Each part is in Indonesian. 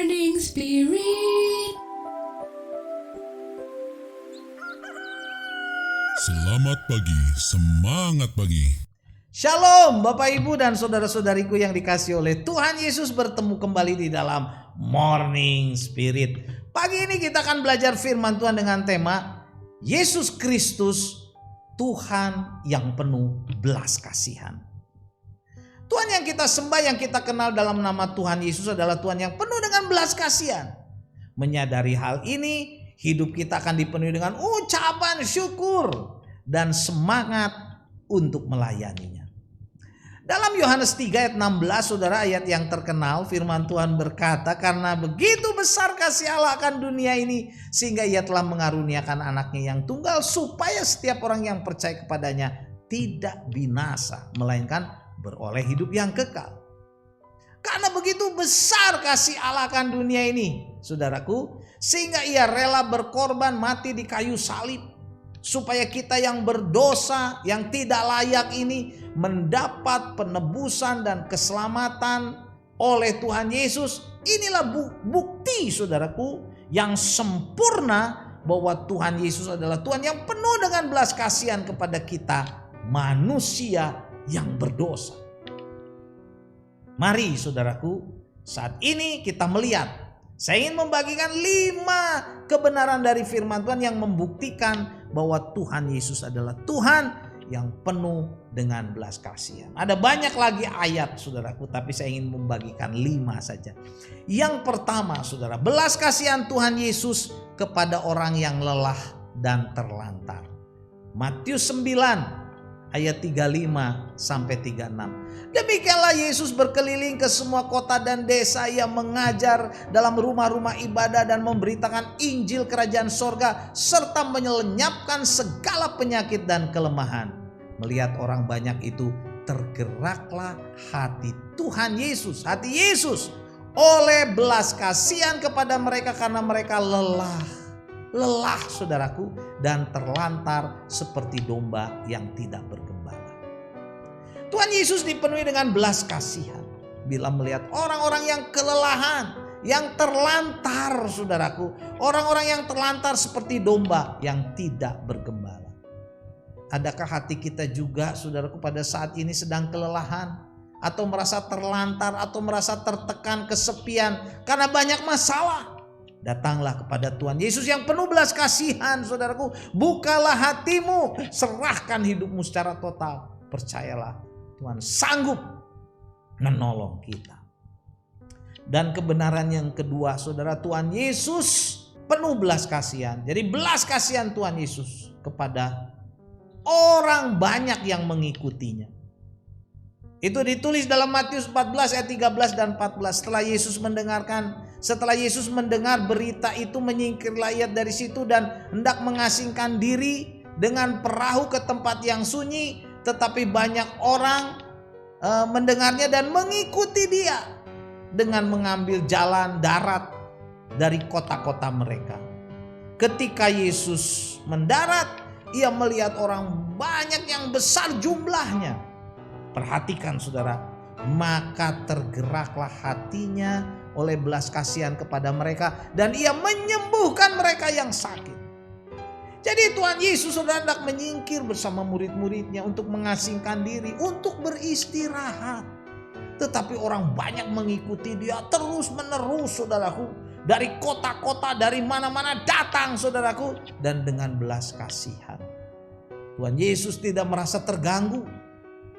Morning Spirit. Selamat pagi, semangat pagi. Shalom Bapak Ibu dan saudara-saudariku yang dikasihi oleh Tuhan Yesus, bertemu kembali di dalam Morning Spirit. Pagi ini kita akan belajar firman Tuhan dengan tema Yesus Kristus, Tuhan yang penuh belas kasihan. Tuhan yang kita sembah, yang kita kenal dalam nama Tuhan Yesus adalah Tuhan yang penuh dengan belas kasihan. Menyadari hal ini, hidup kita akan dipenuhi dengan ucapan syukur dan semangat untuk melayaninya. Dalam Yohanes 3 ayat 16, saudara, ayat yang terkenal, firman Tuhan berkata, karena begitu besar kasih Allah akan dunia ini, sehingga ia telah mengaruniakan anaknya yang tunggal, supaya setiap orang yang percaya kepadanya tidak binasa, melainkan beroleh hidup yang kekal. Karena begitu besar kasih Allah akan dunia ini, saudaraku, sehingga ia rela berkorban mati di kayu salib, supaya kita yang berdosa, yang tidak layak ini mendapat penebusan dan keselamatan oleh Tuhan Yesus. Inilah bukti, saudaraku, yang sempurna bahwa Tuhan Yesus adalah Tuhan yang penuh dengan belas kasihan kepada kita manusia yang berdosa. Mari saudaraku, saat ini kita melihat, saya ingin membagikan 5 kebenaran dari firman Tuhan yang membuktikan bahwa Tuhan Yesus adalah Tuhan yang penuh dengan belas kasihan. Ada banyak lagi ayat, saudaraku, tapi saya ingin membagikan 5 saja. Yang pertama, saudara, belas kasihan Tuhan Yesus kepada orang yang lelah dan terlantar. Matius 9 ayat 35 sampai 36. Demikianlah Yesus berkeliling ke semua kota dan desa, ia mengajar dalam rumah-rumah ibadah dan memberitakan Injil kerajaan sorga, serta menyelenyapkan segala penyakit dan kelemahan. Melihat orang banyak itu, tergeraklah hati Tuhan Yesus, hati Yesus, oleh belas kasihan kepada mereka karena mereka lelah, saudaraku, dan terlantar seperti domba yang tidak bergembala. Tuhan Yesus dipenuhi dengan belas kasihan bila melihat orang-orang yang kelelahan, yang terlantar, saudaraku, orang-orang yang terlantar seperti domba yang tidak bergembala. Adakah hati kita juga, saudaraku, pada saat ini sedang kelelahan, atau merasa terlantar, atau merasa tertekan, kesepian karena banyak masalah? Datanglah kepada Tuhan Yesus yang penuh belas kasihan, saudaraku. Bukalah hatimu, serahkan hidupmu secara total. Percayalah, Tuhan sanggup menolong kita. Dan kebenaran yang kedua, saudara, Tuhan Yesus penuh belas kasihan. Jadi belas kasihan Tuhan Yesus kepada orang banyak yang mengikutinya. Itu ditulis dalam Matius 14 ayat 13 dan 14. Setelah Yesus mendengar berita itu, menyingkirlah ia dari situ dan hendak mengasingkan diri dengan perahu ke tempat yang sunyi. Tetapi banyak orang mendengarnya dan mengikuti dia dengan mengambil jalan darat dari kota-kota mereka. Ketika Yesus mendarat, ia melihat orang banyak yang besar jumlahnya. Perhatikan, saudara, maka tergeraklah hatinya oleh belas kasihan kepada mereka dan ia menyembuhkan mereka yang sakit. Jadi Tuhan Yesus, saudara, hendak menyingkir bersama murid-muridnya untuk mengasingkan diri, untuk beristirahat. Tetapi orang banyak mengikuti dia terus menerus, saudaraku. Dari kota-kota, dari mana-mana datang, saudaraku. Dan dengan belas kasihan. Tuhan Yesus tidak merasa terganggu.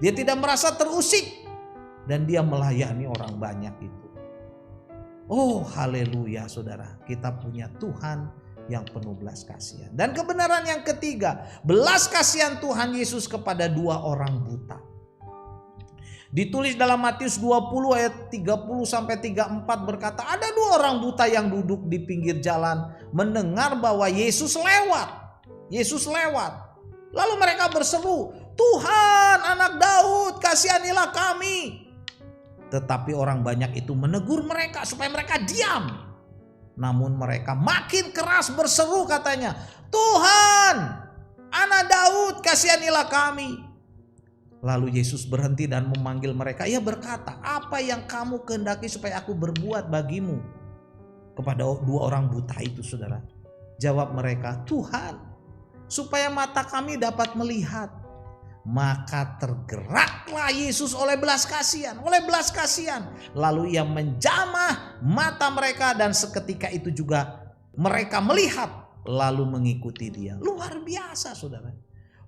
Dia tidak merasa terusik. Dan dia melayani orang banyak itu. Oh, haleluya, saudara. Kita punya Tuhan yang penuh belas kasihan. Dan kebenaran yang ketiga, belas kasihan Tuhan Yesus kepada 2 orang buta. Ditulis dalam Matius 20 ayat 30 sampai 34 berkata, ada 2 orang buta yang duduk di pinggir jalan mendengar bahwa Yesus lewat. Yesus lewat. Lalu mereka berseru, Tuhan, anak Daud, kasihanilah kami. Tetapi orang banyak itu menegur mereka supaya mereka diam. Namun mereka makin keras berseru, katanya, Tuhan, anak Daud, kasihanilah kami. Lalu Yesus berhenti dan memanggil mereka. Ia berkata, apa yang kamu kehendaki supaya aku berbuat bagimu? kepada dua orang buta itu, saudara? Jawab mereka, Tuhan, supaya mata kami dapat melihat. Maka tergeraklah Yesus oleh belas kasihan. Lalu ia menjamah mata mereka dan seketika itu juga mereka melihat lalu mengikuti dia. Luar biasa, saudara.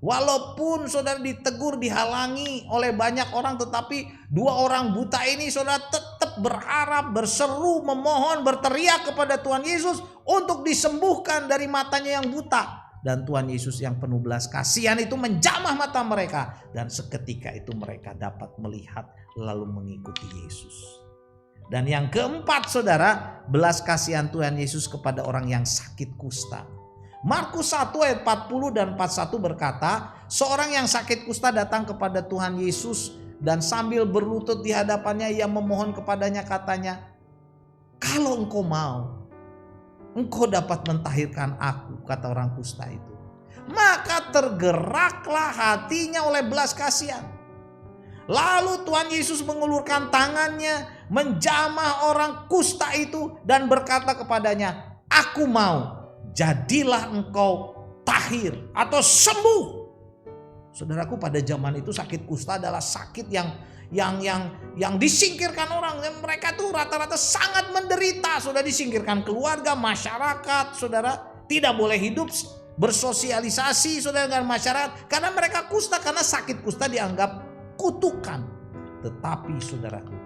Walaupun saudara ditegur, dihalangi oleh banyak orang, tetapi dua orang buta ini saudara tetap berharap, berseru, memohon, berteriak kepada Tuhan Yesus untuk disembuhkan dari matanya yang buta. Dan Tuhan Yesus yang penuh belas kasihan itu menjamah mata mereka. Dan seketika itu mereka dapat melihat lalu mengikuti Yesus. Dan yang keempat, saudara, belas kasihan Tuhan Yesus kepada orang yang sakit kusta. Markus 1 ayat 40 dan 41 berkata, seorang yang sakit kusta datang kepada Tuhan Yesus dan sambil berlutut di hadapannya ia memohon kepadanya, katanya, kalau engkau mau, engkau dapat mentahirkan aku, kata orang kusta itu. Maka tergeraklah hatinya oleh belas kasihan. Lalu Tuhan Yesus mengulurkan tangannya, menjamah orang kusta itu dan berkata kepadanya, aku mau, jadilah engkau tahir atau sembuh. Saudaraku, pada zaman itu sakit kusta adalah sakit yang disingkirkan orang. Mereka tuh rata-rata sangat menderita. Sudah disingkirkan keluarga, masyarakat, saudara. Tidak boleh hidup bersosialisasi, saudara, dengan masyarakat. Karena mereka kusta, karena sakit kusta dianggap kutukan. Tetapi saudaraku,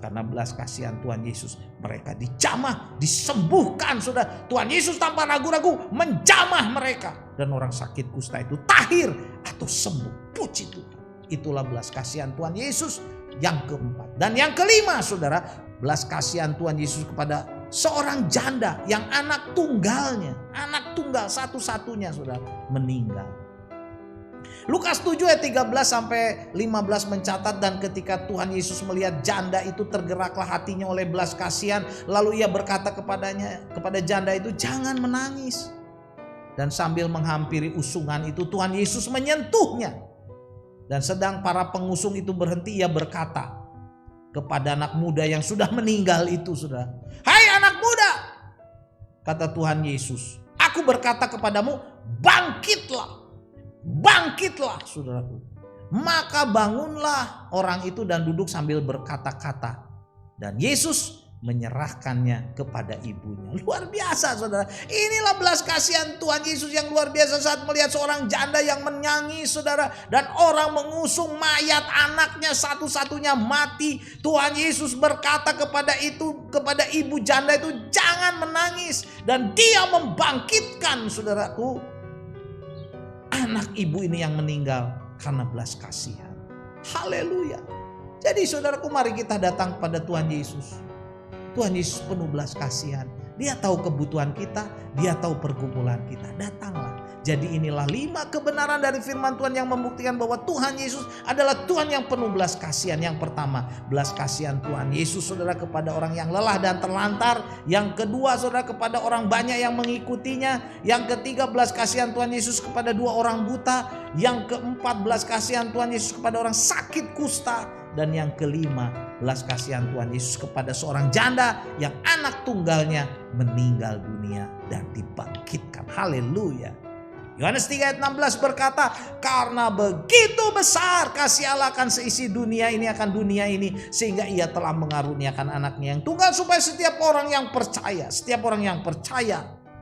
karena belas kasihan Tuhan Yesus, mereka dijamah, disembuhkan, saudara. Tuhan Yesus tanpa ragu-ragu menjamah mereka. Dan orang sakit kusta itu tahir atau sembuh. Puji Tuhan. Itulah belas kasihan Tuhan Yesus yang keempat. Dan yang kelima, saudara, belas kasihan Tuhan Yesus kepada seorang janda yang anak tunggal satu-satunya, saudara, meninggal. Lukas 7 ayat 13 sampai 15 mencatat, dan ketika Tuhan Yesus melihat janda itu, tergeraklah hatinya oleh belas kasihan. Lalu ia berkata kepada janda itu, jangan menangis. Dan sambil menghampiri usungan itu, Tuhan Yesus menyentuhnya. Dan sedang para pengusung itu berhenti, ia berkata kepada anak muda yang sudah meninggal itu, saudara, hai anak muda, kata Tuhan Yesus, aku berkata kepadamu, bangkitlah, saudaraku. Maka bangunlah orang itu dan duduk sambil berkata-kata. Dan Yesus menyerahkannya kepada ibunya. Luar biasa, saudara. Inilah belas kasihan Tuhan Yesus yang luar biasa saat melihat seorang janda yang menangis, saudara. Dan orang mengusung mayat anaknya satu-satunya mati. Tuhan Yesus berkata kepada ibu janda itu, jangan menangis. Dan dia membangkitkan, saudaraku, anak ibu ini yang meninggal karena belas kasihan. Haleluya. Jadi saudaraku, mari kita datang kepada Tuhan Yesus. Tuhan Yesus penuh belas kasihan. Dia tahu kebutuhan kita, dia tahu pergumulan kita. Datanglah. Jadi inilah 5 kebenaran dari firman Tuhan yang membuktikan bahwa Tuhan Yesus adalah Tuhan yang penuh belas kasihan. Yang pertama, belas kasihan Tuhan Yesus, saudara, kepada orang yang lelah dan terlantar. Yang kedua, saudara, kepada orang banyak yang mengikutinya. Yang ketiga, belas kasihan Tuhan Yesus kepada 2 orang buta. Yang keempat, belas kasihan Tuhan Yesus kepada orang sakit kusta. Dan yang kelima, belas kasihan Tuhan Yesus kepada seorang janda yang anak tunggalnya meninggal dunia dan dibangkitkan. Haleluya. Yohanes 3 ayat 16 berkata, karena begitu besar kasih Allah akan seisi dunia ini, akan dunia ini, sehingga ia telah mengaruniakan anaknya yang tunggal, supaya setiap orang yang percaya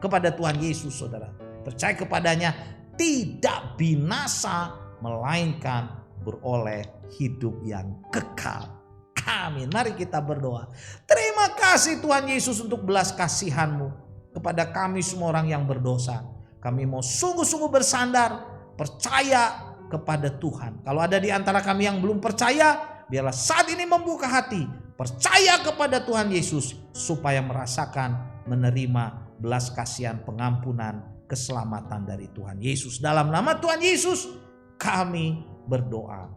kepada Tuhan Yesus, saudara, percaya kepadanya, tidak binasa, melainkan beroleh hidup yang kekal. Amin. Mari kita berdoa. Terima kasih Tuhan Yesus untuk belas kasihan-Mu kepada kami semua orang yang berdosa. Kami mau sungguh-sungguh bersandar, percaya kepada Tuhan. Kalau ada di antara kami yang belum percaya, biarlah saat ini membuka hati, percaya kepada Tuhan Yesus, supaya merasakan, menerima belas kasihan, pengampunan, keselamatan dari Tuhan Yesus. Dalam nama Tuhan Yesus kami berdoa.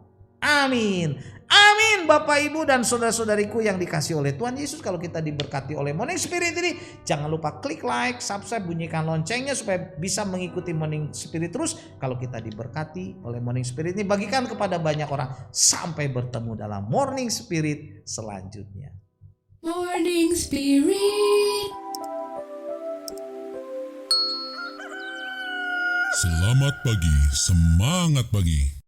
Amin. Amin. Bapak, Ibu, dan saudara-saudariku yang dikasih oleh Tuhan Yesus, kalau kita diberkati oleh Morning Spirit ini, jangan lupa klik like, subscribe, bunyikan loncengnya supaya bisa mengikuti Morning Spirit terus. Kalau kita diberkati oleh Morning Spirit ini, bagikan kepada banyak orang. Sampai bertemu dalam Morning Spirit selanjutnya. Morning Spirit. Selamat pagi, semangat pagi.